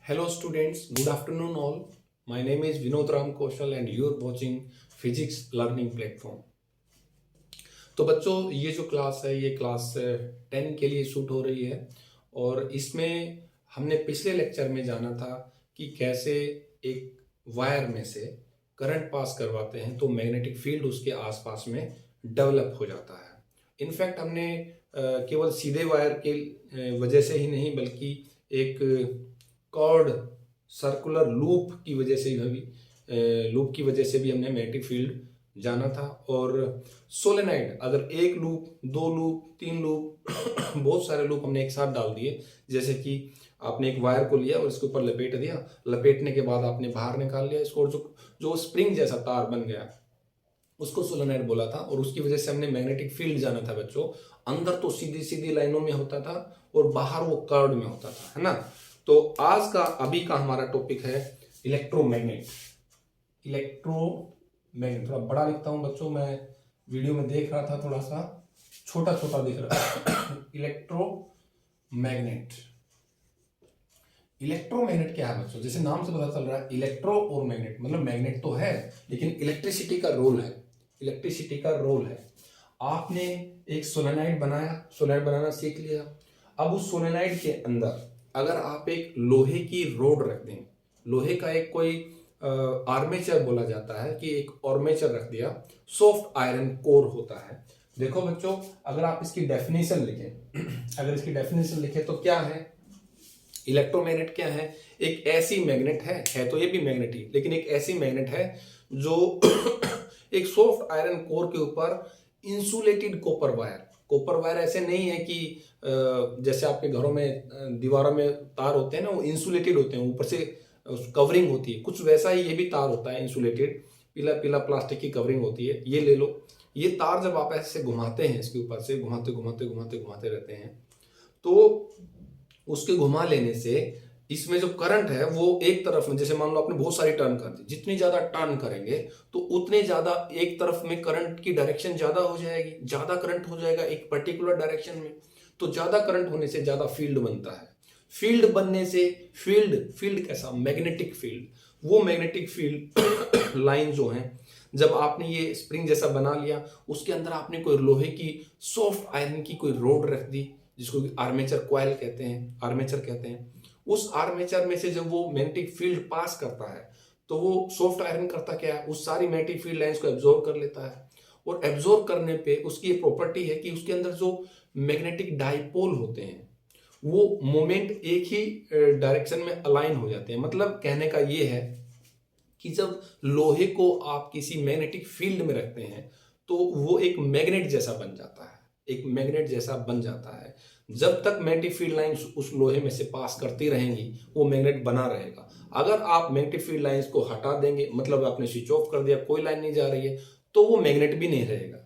Hello students, good afternoon all. My name is Vinod Ram Kaushal and you are watching Physics Learning Platform. तो बच्चों ये जो class है ये class 10 के लिए शूट हो रही है और इसमें हमने पिछले लेक्चर में जाना था कि कैसे एक वायर में से करंट पास करवाते हैं तो मैग्नेटिक फील्ड उसके आसपास में डेवलप हो जाता है। इनफैक्ट हमने केवल सीधे वायर के वजह से ही नहीं बल्कि एक कॉर्ड सर्कुलर लूप की वजह से भी हमने मैग्नेटिक फील्ड जाना था। और सोलेनाइड अगर एक लूप, दो लूप, तीन लूप बहुत सारे लूप हमने एक साथ डाल दिए, जैसे कि आपने एक वायर को लिया और इसके ऊपर लपेट दिया, लपेटने के बाद आपने बाहर निकाल लिया इसको, और जो स्प्रिंग जैसा तार बन गया उसको सोलेनाइड बोला था। और उसकी वजह से हमने मैग्नेटिक फील्ड जाना था बच्चों। अंदर तो सीधी सीधी लाइनों में होता था और बाहर वो कर्व में होता था, है ना। तो आज का अभी का हमारा टॉपिक है इलेक्ट्रोमैग्नेट। थोड़ा बड़ा लिखता हूं बच्चों, मैं वीडियो में देख रहा था थोड़ा सा छोटा छोटा दिख रहा है। इलेक्ट्रोमैग्नेट क्या है बच्चों? जैसे नाम से पता चल रहा है इलेक्ट्रो और मैग्नेट, मतलब मैग्नेट तो है लेकिन इलेक्ट्रिसिटी का रोल है। आपने एक सोलेनॉइड बनाना सीख लिया। अब उस सोलेनॉइड के अंदर अगर आप एक लोहे की रोड रख दें, लोहे का एक कोई आर्मेचर बोला जाता है कि एक आर्मेचर रख दिया, सॉफ्ट आयरन कोर होता है। देखो बच्चों, अगर आप इसकी डेफिनेशन लिखें तो क्या है इलेक्ट्रोमैग्नेट? क्या है? एक ऐसी मैग्नेट है तो ये भी मैग्नेट ही, लेकिन एक ऐसी मैग्नेट है जो एक सॉफ्ट आयरन कोर के ऊपर इंसुलेटेड कॉपर वायर ऐसे नहीं है कि जैसे आपके घरों में दीवारों में तार होते हैं ना, वो इंसुलेटेड होते हैं, ऊपर से कवरिंग होती है, कुछ वैसा ही ये भी तार होता है इंसुलेटेड, पीला पीला प्लास्टिक की कवरिंग होती है। ये ले लो, ये तार जब आप ऐसे घुमाते हैं, इसके ऊपर से घुमाते रहते हैं, तो उसके घुमा लेने से इसमें जो करंट है वो एक तरफ में, जैसे मान लो आपने बहुत सारी टर्न कर दी, जितनी ज्यादा टर्न करेंगे तो उतने ज्यादा एक तरफ में करंट की डायरेक्शन ज्यादा हो जाएगी, ज्यादा करंट हो जाएगा एक पर्टिकुलर डायरेक्शन में। तो ज्यादा करंट होने से ज्यादा फील्ड बनता है। फील्ड बनने से फील्ड कैसा? Magnetic field. वो मैग्नेटिक फील्ड लाइन जो है, जब आपने ये स्प्रिंग जैसा बना लिया, उसके अंदर आपने कोई लोहे की सॉफ्ट आयरन की कोई रोड रख दी, जिसको आर्मेचर कॉइल कहते हैं, आर्मेचर कहते हैं। उस आर्मेचर में से जब वो मैग्नेटिक फील्ड पास करता है तो वो सॉफ्ट आयरन करता क्या है, उस सारी मैग्नेटिक फील्ड लाइंस को एब्जॉर्ब कर लेता है। और एब्जॉर्ब करने पे उसकी ये प्रॉपर्टी है कि उसके अंदर जो मैग्नेटिक डाइपोल होते हैं वो मोमेंट एक ही डायरेक्शन में अलाइन हो जाते हैं। मतलब कहने का ये है कि जब लोहे को आप किसी मैग्नेटिक फील्ड में रखते हैं तो वो एक मैग्नेट जैसा बन जाता है। जब तक मैग्नेटिक फील्ड लाइंस उस लोहे में से पास करती रहेंगी वो मैग्नेट बना रहेगा। अगर आप मैग्नेटिक फील्ड लाइंस को हटा देंगे, मतलब आपने स्विच ऑफ कर दिया, कोई लाइन नहीं जा रही है, तो वो मैग्नेट भी नहीं रहेगा।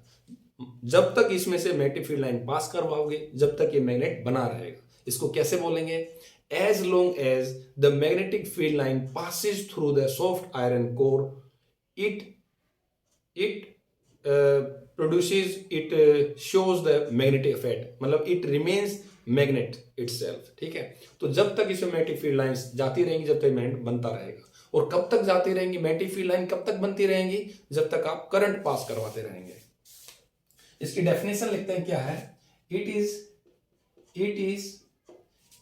जब तक इसमें से मैग्नेटिक फील्ड लाइन पास करवाओगे जब तक ये मैग्नेट बना रहेगा। इसको कैसे बोलेंगे? As long as the magnetic field line passes through the soft iron core, it shows the magnetic effect, मतलब it remains magnet itself। ठीक है, तो जब तक इसमें मैग्नेटिक फील्ड लाइंस जाती रहेंगी जब तक मैग्नेट बनता रहेगा। और कब तक जाती रहेंगी मैग्नेटिक फील्ड लाइन, कब तक बनती रहेंगी? जब तक आप करंट पास करवाते रहेंगे। इसकी डेफिनेशन लिखते हैं, क्या है? इट इज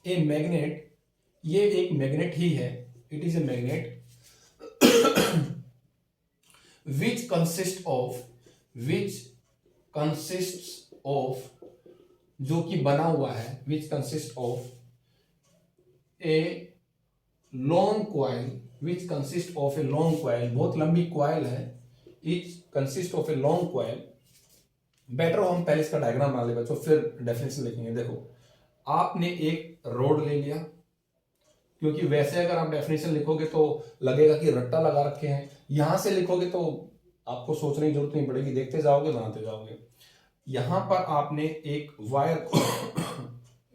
ए मैग्नेट, ये एक मैग्नेट ही है। It is a magnet which consist of जो कि बना हुआ है, which consist of a long coil, बहुत लंबी कॉइल है। It consist of a long coil. Better हम पहले इसका डायग्राम बना ले बच्चों, फिर डेफिनेशन लिखेंगे। देखो, आपने एक रोड ले लिया, क्योंकि वैसे अगर आप डेफिनेशन लिखोगे तो लगेगा कि रट्टा लगा रखे हैं, यहां से लिखोगे तो आपको सोचने की जरूरत नहीं पड़ेगी, देखते जाओगे बनाते जाओगे। यहां पर आपने एक वायर को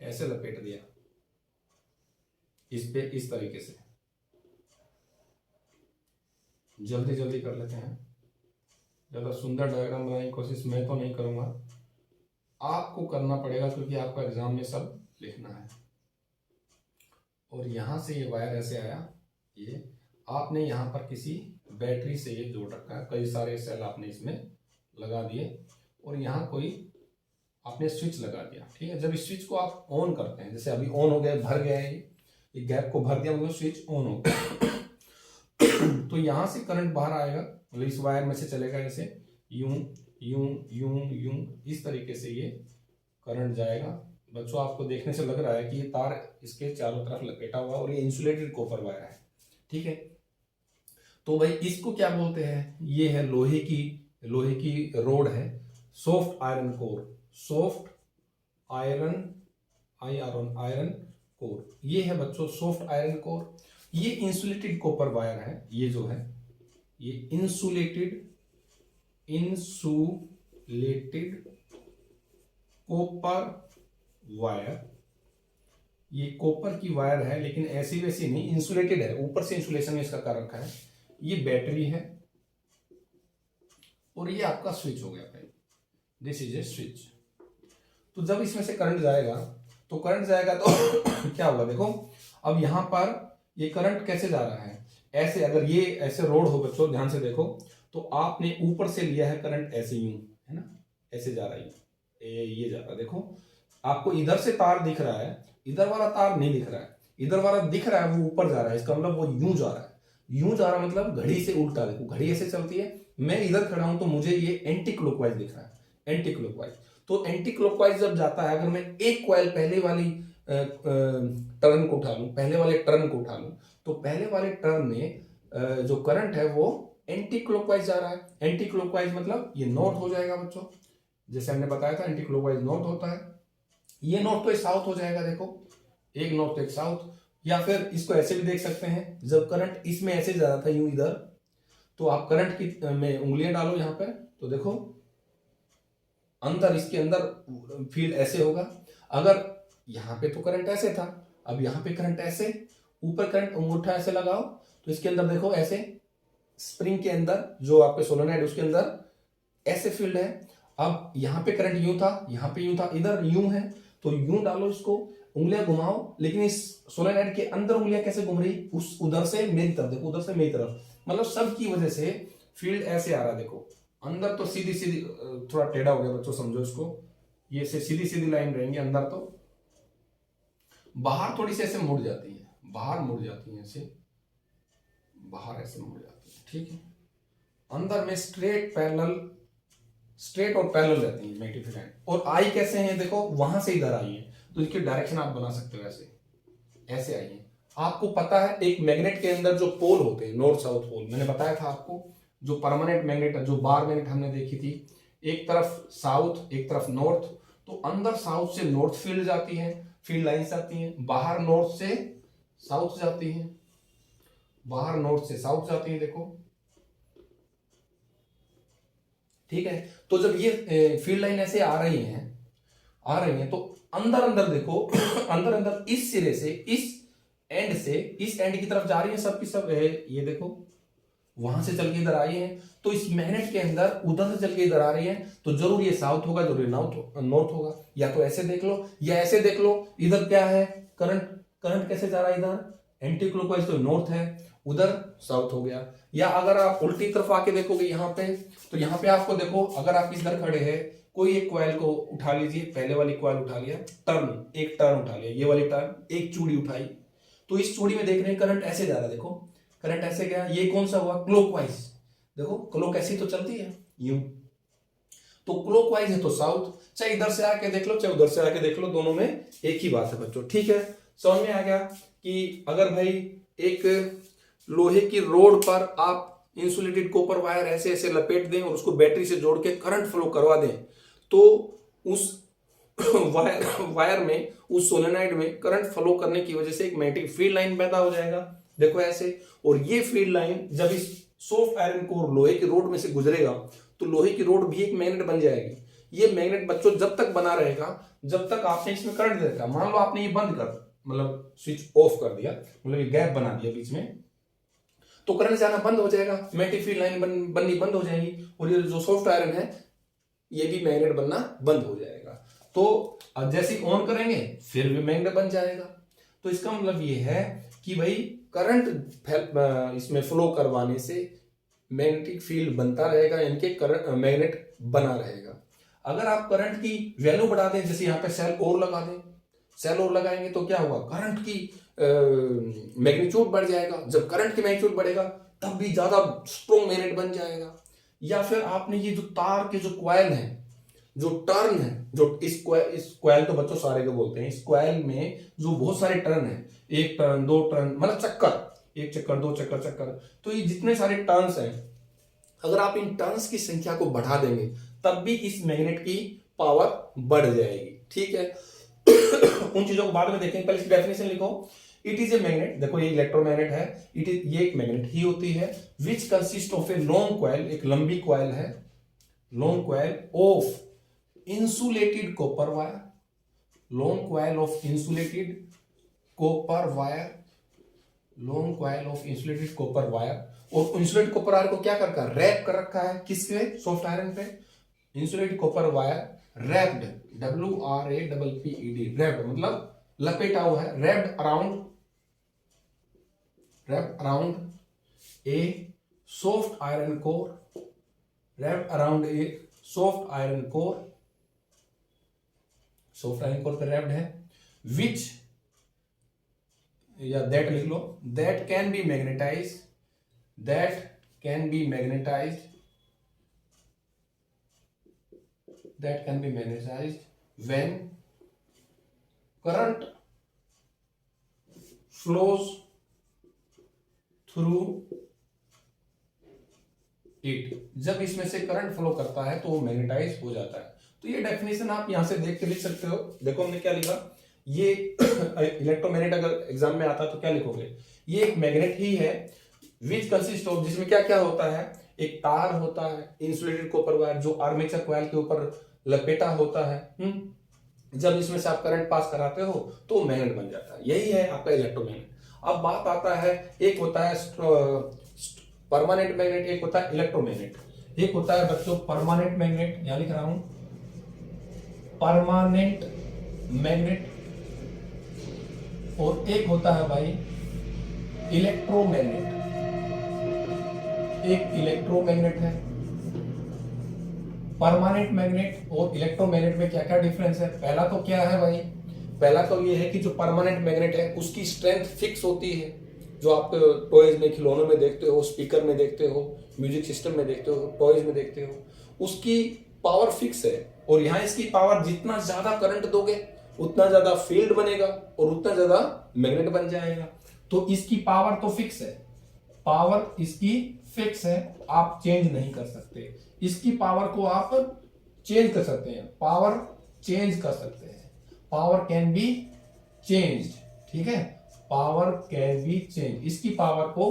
ऐसे लपेट दिया, इस पे इस तरीके से। जल्दी जल्दी कर लेते हैं, ज्यादा सुंदर डायग्राम बनाने की कोशिश मैं तो नहीं करूंगा, आपको करना पड़ेगा क्योंकि आपका एग्जाम में सब लिखना है। और यहाँ से ये वायर ऐसे आया, ये आपने यहाँ पर किसी बैटरी से ये जोड़ रखा है, कई सारे सेल आपने इसमें लगा दिए और यहाँ कोई आपने स्विच लगा दिया। ठीक है, जब इस स्विच को आप ऑन करते हैं, जैसे अभी ऑन हो गया, भर गया है, ये गैप को भर दिया, मतलब स्विच ऑन हो गया तो यहाँ से करंट बाहर आएगा, मतलब इस वायर में से चलेगा ऐसे यूं यूं यूं यूं, इस तरीके से ये करंट जाएगा। बच्चों आपको देखने से लग रहा है कि ये तार इसके चारों तरफ लपेटा हुआ और ये इंसुलेटेड कॉपर वायर है। ठीक है, तो भाई इसको क्या बोलते हैं, ये है लोहे की रोड है, soft iron core, soft iron iron core, ये है बच्चों सॉफ्ट आयरन कोर। ये इंसुलेटेड कॉपर वायर है, ये जो है ये इंसुलेटेड कॉपर वायर, ये कॉपर की वायर है लेकिन ऐसी वैसी नहीं, इंसुलेटेड है, ऊपर से इंसुलेशन इसका कर रखा है। ये बैटरी है और ये आपका स्विच हो गया भाई, दिस इज ए स्विच। तो जब इसमें से करंट जाएगा तो क्या होगा, देखो अब यहां पर ये करंट कैसे जा रहा है, ऐसे, अगर ये ऐसे रोड हो बच्चों ध्यान से देखो, तो आपने ऊपर से लिया है करंट ऐसे यूं, है ना, ऐसे जा रहा है, ये जा रहा है, देखो आपको इधर से तार दिख रहा है, इधर वाला तार नहीं दिख रहा है, इधर वाला दिख रहा है वो ऊपर जा रहा है, इसका मतलब वो यूं जा रहा है, यूं जा रहा मतलब घड़ी से उल्टा। देखो घड़ी ऐसे चलती है, मैं इधर खड़ा हूं तो मुझे ये एंटी क्लॉकवाइज दिख रहा है, एंटी क्लॉकवाइज। तो एंटी क्लॉकवाइज जब जाता है, अगर मैं एक कॉइल पहले वाली टर्न को उठा लूं, पहले वाले टर्न को उठा लूं, तो पहले वाले टर्न में जो करंट है वो एंटी क्लॉकवाइज जा रहा है। एंटी क्लॉकवाइज मतलब ये नॉर्थ हो जाएगा बच्चों, जैसे हमने बताया था एंटी क्लॉकवाइज नॉर्थ होता है, ये नॉर्थ तो साउथ हो जाएगा, देखो एक नॉर्थ एक साउथ। या फिर इसको ऐसे भी देख सकते हैं, जब करंट इसमें ऐसे जा रहा था यूं इधर, तो आप करंट की में उंगलियां डालो यहाँ पे, तो देखो अंदर, इसके अंदर फील्ड ऐसे होगा। अगर यहाँ पे तो करंट ऐसे था, अब यहाँ पे करंट ऐसे, ऊपर करंट अंगूठा ऐसे लगाओ तो इसके अंदर देखो ऐसे स्प्रिंग के अंदर जो आपके सोलेनॉइड उसके अंदर ऐसे फील्ड है। अब यहाँ पे करंट यूं था, यहाँ पे यूं था, इधर यूं है, तो यूं डालो इसको, उंगलियां घुमाओ, लेकिन इस सोलेनॉइड के अंदर उंगलियां कैसे घूम रही, उस उधर से मेरी तरफ, देखो उधर से मेरी तरफ, मतलब सब की वजह से फील्ड ऐसे आ रहा है। देखो अंदर तो सीधी सीधी, थोड़ा टेढ़ा हो गया बच्चों, समझो इसको, ये से सीधी सीधी लाइन रहेंगी, अंदर तो, बाहर थोड़ी सी ऐसे मुड़ जाती है, बाहर मुड़ जाती है, ऐसे बाहर ऐसे मुड़ जाती है। ठीक है, अंदर में स्ट्रेट और पैरेलल रहती है मैग्नेटिक फील्ड। और आई कैसे है, देखो वहां से इधर आई है, तो इसकी डायरेक्शन आप बना सकते हो ऐसे, ऐसे आई है। आपको पता है एक मैग्नेट के अंदर जो पोल होते हैं, नॉर्थ साउथ पोल, मैंने बताया था आपको, जो परमानेंट मैग्नेट, जो बार मैग्नेट हमने देखी थी, एक तरफ साउथ एक तरफ नॉर्थ, तो अंदर साउथ से नॉर्थ फील्ड जाती है, फील्ड लाइंस जाती हैं, बाहर नॉर्थ से साउथ जाती हैं, बाहर नॉर्थ से साउथ जाती है, देखो ठीक है। तो जब ये फील्ड लाइन ऐसे आ रही हैं तो अंदर अंदर देखो अंदर अंदर इस सिरे से, इस एंड की तरफ जा रही है, सब की सब है, ये देखो वहां से चल के इधर आई है, तो इस मैग्नेट के अंदर उधर से चल के इधर आ रही है, तो जरूर ये साउथ होगा, जरूर नॉर्थ होगा। या तो ऐसे देख लो या ऐसे देख लो, इधर क्या है, करंट कैसे जा रहा है, इधर एंटी क्लॉकवाइज तो नॉर्थ है, उधर साउथ हो गया। या अगर आप उल्टी तरफ आके देखोगे यहाँ पे, तो यहाँ पे आपको देखो, अगर आप इधर खड़े हैं, कोई एक कॉइल को उठा लीजिए, पहले वाली कॉइल उठा लिया, एक टर्न उठा लिया, ये वाली टर्न, एक चूड़ी उठाई, तो इस चूड़ी में देख रहे हैं करंट ऐसे जा रहा है, देखो करंट ऐसे गया, ये कौन सा हुआ, क्लॉकवाइज। देखो क्लॉक ऐसी तो चलती है यूं, तो क्लॉकवाइज है तो साउथ, चाहे इधर से आके देख लो चाहे उधर से आके देख लो, दोनों में एक ही बात है बच्चों। ठीक है, समझ में आ गया कि अगर भाई एक लोहे की रोड पर आप इंसुलेटेड कॉपर वायर ऐसे ऐसे लपेट दें और उसको बैटरी से जोड़ के करंट फ्लो करवा दें, तो उस वायर में, उस सोलेनॉइड में करंट फ्लो करने की वजह से एक मैग्नेटिक फील्ड लाइन पैदा हो जाएगा, देखो ऐसे। और ये फील्ड लाइन जब इस सॉफ्ट आयरन कोर लोहे की रोड में से गुजरेगा, तो लोहे की रोड भी एक मैग्नेट बन जाएगी। ये मैग्नेट बच्चों जब तक बना रहेगा, जब तक आपने इसमें करंट दे रखा, मान लो आपने ये बंद कर, मतलब स्विच ऑफ कर दिया, मतलब ये गैप बना दिया बीच में, तो करंट जाना बंद हो जाएगा, मैग्नेटिक फील्ड लाइन बननी बंद हो जाएगी, और ये जो सॉफ्ट आयरन है ये भी मैग्नेट बनना बंद हो जाएगा। तो जैसे ऑन करेंगे फिर भी मैग्नेट बन जाएगा। तो इसका मतलब ये है कि भाई करंट इसमें फ्लो करवाने से मैग्नेटिक फील्ड बनता रहेगा, यानी कि करंट मैग्नेट बना रहेगा। अगर आप करंट की वैल्यू बढ़ा दें, जैसे यहाँ पे सेल और लगा दें, सेल और लगाएंगे तो क्या होगा, करंट की मैग्नीट्यूड बढ़ जाएगा। जब करंट की मैग्नीट्यूड बढ़ेगा तब भी ज्यादा स्ट्रॉन्ग मैग्नेट बन जाएगा। या फिर आपने ये जो तार के जो कॉइल है, जो टर्न है, जो इस कॉइल तो बच्चों सारे को बोलते हैं, इस कॉइल में जो बहुत सारे टर्न है, एक टर्न, दो टर्न, मतलब चक्कर, एक चक्कर, दो चक्कर, चक्कर, तो ये जितने सारे टर्न्स हैं, अगर आप इन टर्न्स की संख्या को बढ़ा देंगे तब भी इस मैग्नेट की पावर बढ़ जाएगी। ठीक है। उन चीजों को बाद में देखेंगे, पहले इसकी डेफिनेशन लिखो। इट इज ए मैग्नेट, देखो ये इलेक्ट्रोमैग्नेट है, इट इज, ये एक मैग्नेट ही होती है, which consist of a long coil, एक लंबी कॉइल है, long coil of insulated copper wire, long coil of insulated copper wire, long coil of insulated copper wire. और इंसुलेटेड कॉपर वायर को क्या कर रखा है, रैप कर रखा है, किसके, सॉफ्ट आयरन पे। Insulated copper wire wrapped, WRAPPED, wrapped मतलब लपेटा हुआ है, wrapped around a soft iron core, wrapped around a soft iron core, soft iron core पे रैप्ड है, विच, या दैट लिख लो, that can be magnetize, that can be magnetized, that can be magnetized when current flows through it, जब इसमें से current flow करता है तो वो मैग्नेटाइज हो जाता है। तो ये डेफिनेशन आप यहां से देख के लिख सकते हो। देखो हमने क्या लिखा, ये इलेक्ट्रोमैग्नेट अगर एग्जाम में आता तो क्या लिखोगे, ये एक मैग्नेट ही है, विच कंसिस्ट ऑफ, जिसमें क्या क्या होता है, एक तार होता है, इंसुलेटेड कॉपर वायर जो आर्मेचर कॉइल के ऊपर लपेटा होता है। जब इसमें से आप करंट पास कराते हो तो मैग्नेट बन जाता है, यही है आपका इलेक्ट्रोमैग्नेट। अब बात आता है, एक होता है परमानेंट मैग्नेट, एक होता है इलेक्ट्रोमैग्नेट। एक होता है बच्चों परमानेंट मैग्नेट, यहां लिख रहा हूं परमानेंट मैग्नेट, और एक होता है भाई इलेक्ट्रोमैग्नेट, एक इलेक्ट्रोमैग्नेट है। परमानेंट मैग्नेट और इलेक्ट्रोमैग्नेट में क्या क्या डिफरेंस है, पहला तो क्या है भाई, पहला तो ये है कि जो परमानेंट मैग्नेट है उसकी स्ट्रेंथ फिक्स होती है, जो आप टॉयज में, खिलौनों में देखते हो, स्पीकर में देखते हो, म्यूजिक सिस्टम में देखते हो, टॉयज में देखते हो, उसकी पावर फिक्स है। और यहाँ इसकी पावर, जितना ज्यादा करंट दोगे उतना ज्यादा फील्ड बनेगा और उतना ज्यादा मैग्नेट बन जाएगा। तो इसकी पावर तो फिक्स है, पावर इसकी फिक्स है, आप चेंज नहीं कर सकते। इसकी पावर को आप चेंज कर सकते हैं, पावर चेंज कर सकते हैं, पावर कैन बी चेंज। ठीक है, पावर कैन बी चेंज, इसकी पावर को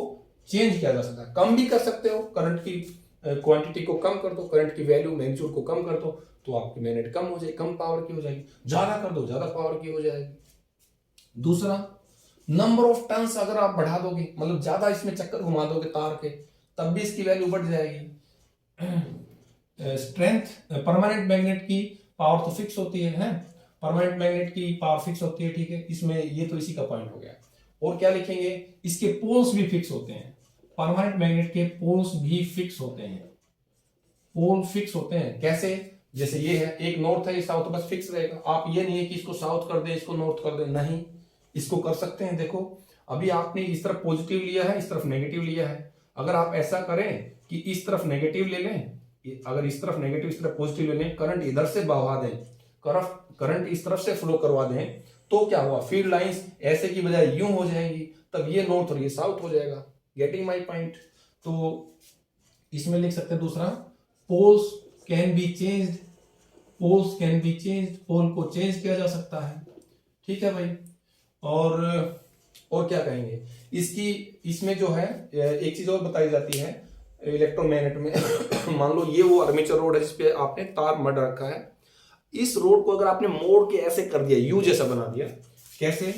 चेंज किया जा सकता है, कम भी कर सकते हो, करंट की क्वांटिटी को कम कर दो, करंट की वैल्यू, मैग्नीट्यूड को कम कर दो तो आपकी मैग्नेट कम हो जाएगी, कम पावर की हो जाएगी, ज्यादा कर दो ज्यादा पावर की हो जाएगी। दूसरा, नंबर ऑफ टर्न्स अगर आप बढ़ा दोगे, मतलब ज्यादा इसमें चक्कर घुमा दोगे तार के, तब भी इसकी वैल्यू बढ़ जाएगी। स्ट्रेंथ, परमानेंट मैग्नेट की पावर तो फिक्स होती है, परमानेंट मैग्नेट की पावर फिक्स होती है। ठीक है, इसमें ये तो इसी का पॉइंट हो गया। और क्या लिखेंगे, इसके पोल्स भी फिक्स होते हैं, परमानेंट मैग्नेट के पोल्स भी फिक्स होते हैं, पोल फिक्स होते हैं। कैसे, जैसे ये है, एक नॉर्थ है, साउथ, बस फिक्स रहेगा। आप ये नहीं है कि इसको साउथ कर दे, इसको नॉर्थ कर दे, नहीं, इसको कर सकते हैं। देखो अभी आपने इस तरफ पॉजिटिव लिया है, इस तरफ नेगेटिव लिया है, अगर आप ऐसा करें कि इस तरफ नेगेटिव ले लें, अगर इस तरफ नेगेटिव, इस तरफ पॉजिटिव ले लें, करंट इधर से बहा दें, करंट इस तरफ से फ्लो करवा दें, तो क्या हुआ, फील्ड लाइंस ऐसे की बजाय यूं हो जाएंगी, तब ये नॉर्थ और ये साउथ हो जाएगा। Getting my point. तो इसमें लिख सकते हैं दूसरा, poles can be changed, poles can be changed, pole को चेंज किया जा सकता है। ठीक है भाई। और क्या कहेंगे, इसकी, इसमें जो है एक चीज और बताई जाती है इलेक्ट्रोमैग्नेट में। मान लो ये वो आर्मेचर रोड है जिसपे आपने तार मड रखा है, इस रोड को अगर आपने मोड़ के ऐसे कर दिया, यू जैसा बना दिया, कैसे,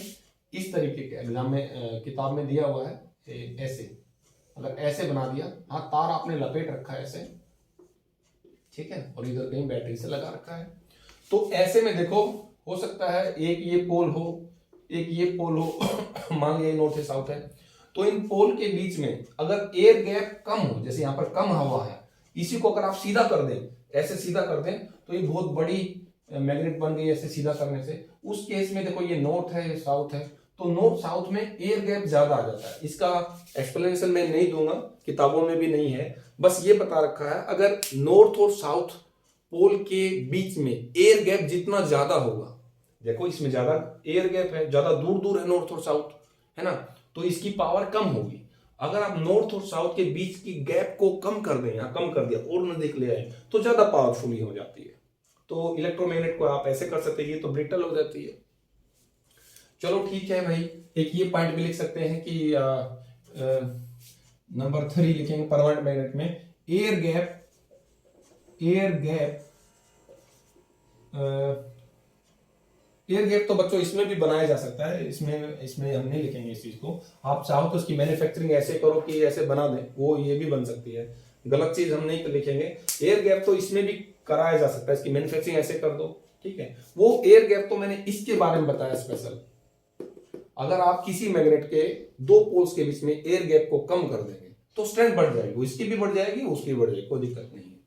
इस तरीके के, एग्जाम में किताब में दिया हुआ है ऐसे, अगर ऐसे बना दिया, हाँ, तार आपने लपेट रखा है ऐसे, ठीक है, और इधर कहीं बैटरी से लगा रखा है, तो ऐसे में देखो हो सकता है एक ये पोल हो, एक ये पोल हो मान लिया नॉर्थ है साउथ है, तो इन पोल के बीच में अगर एयर गैप कम हो, जैसे यहाँ पर कम हवा है, इसी को अगर आप सीधा कर दें, ऐसे सीधा कर दें, तो ये बहुत बड़ी मैग्नेट बन गई ऐसे सीधा करने से। उस केस में देखो ये नॉर्थ है ये साउथ है, तो नॉर्थ साउथ में एयर गैप ज्यादा आ जाता है। इसका एक्सप्लेनेशन मैं नहीं दूंगा, किताबों में भी नहीं है, बस ये बता रखा है अगर नॉर्थ और साउथ पोल के बीच में एयर गैप जितना ज्यादा होगा, देखो इसमें ज्यादा एयर गैप है, ज्यादा दूर दूर है नॉर्थ और साउथ, है ना, तो इसकी पावर कम होगी। अगर आप नॉर्थ और साउथ के बीच की गैप को कम कर दें या कम कर दिया और नजदीक ले आए तो ज्यादा पावरफुल हो जाती है। तो इलेक्ट्रोमैग्नेट को आप ऐसे कर सकते हैं, ये तो ब्रिटल हो जाती है। चलो ठीक है भाई, एक ये पॉइंट भी लिख सकते हैं कि नंबर 3 लिखेंगे परमानेंट मैग्नेट में एयर गैप तो बच्चों इसमें भी बनाया जा सकता है, इसमें हम नहीं लिखेंगे इस चीज को। आप चाहो तो उसकी मैन्युफैक्चरिंग ऐसे करो कि ऐसे बना दें, वो ये भी बन सकती है, गलत चीज हम नहीं लिखेंगे। एयर गैप तो इसमें भी कराया जा सकता है, इसकी मैन्युफैक्चरिंग ऐसे कर दो, ठीक है। वो एयर गैप तो मैंने इसके बारे में बताया स्पेशल। अगर आप किसी मैग्नेट के दो पोल्स के बीच में एयर गैप को कम कर देंगे तो स्ट्रेंथ बढ़ जाएगी, इसकी भी बढ़ जाएगी उसकी भी बढ़ जाएगी, कोई दिक्कत नहीं है।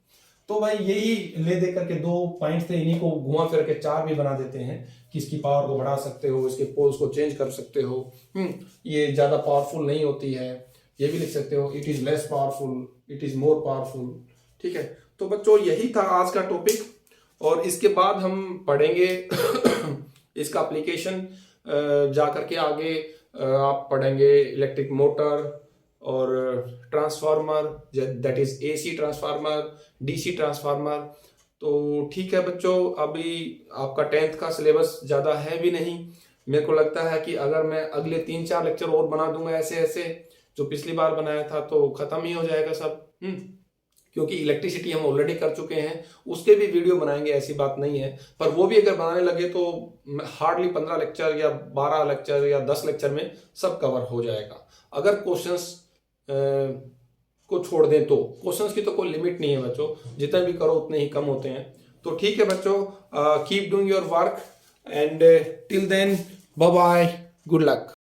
तो भाई यही ले दे करके 2 पॉइंट्स थे, इन्हीं को घुमा फिर के 4 भी बना देते हैं कि इसकी पावर को बढ़ा सकते हो, इसके पोल्स को चेंज कर सकते हो, ये ज्यादा पावरफुल नहीं होती है, ये भी लिख सकते हो, it is less powerful, it is more powerful, ठीक है। तो बच्चों यही था आज का टॉपिक, और इसके बाद हम पढ़ेंगे इसका एप्लीकेशन, जा करके आगे आप पढ़ेंगे इलेक्ट्रिक मोटर और transformer, that is AC transformer, DC transformer. तो ठीक है बच्चों, अभी आपका 10th का सिलेबस ज़्यादा है भी नहीं, मेरे को लगता है कि अगर मैं अगले 3-4 लेक्चर और बना दूंगा ऐसे ऐसे जो पिछली बार बनाया था तो खत्म ही हो जाएगा सब। क्योंकि इलेक्ट्रिसिटी हम ऑलरेडी कर चुके हैं, उसके भी वीडियो बनाएंगे, ऐसी बात नहीं है, पर वो भी अगर बनाने लगे तो हार्डली 15 लेक्चर या 12 लेक्चर या 10 लेक्चर में सब कवर हो जाएगा। अगर क्वेश्चंस को छोड़ दें तो क्वेश्चंस की तो कोई लिमिट नहीं है बच्चों, जितना भी करो उतने ही कम होते हैं। तो ठीक है बच्चों, keep doing your work and till then bye bye, good luck.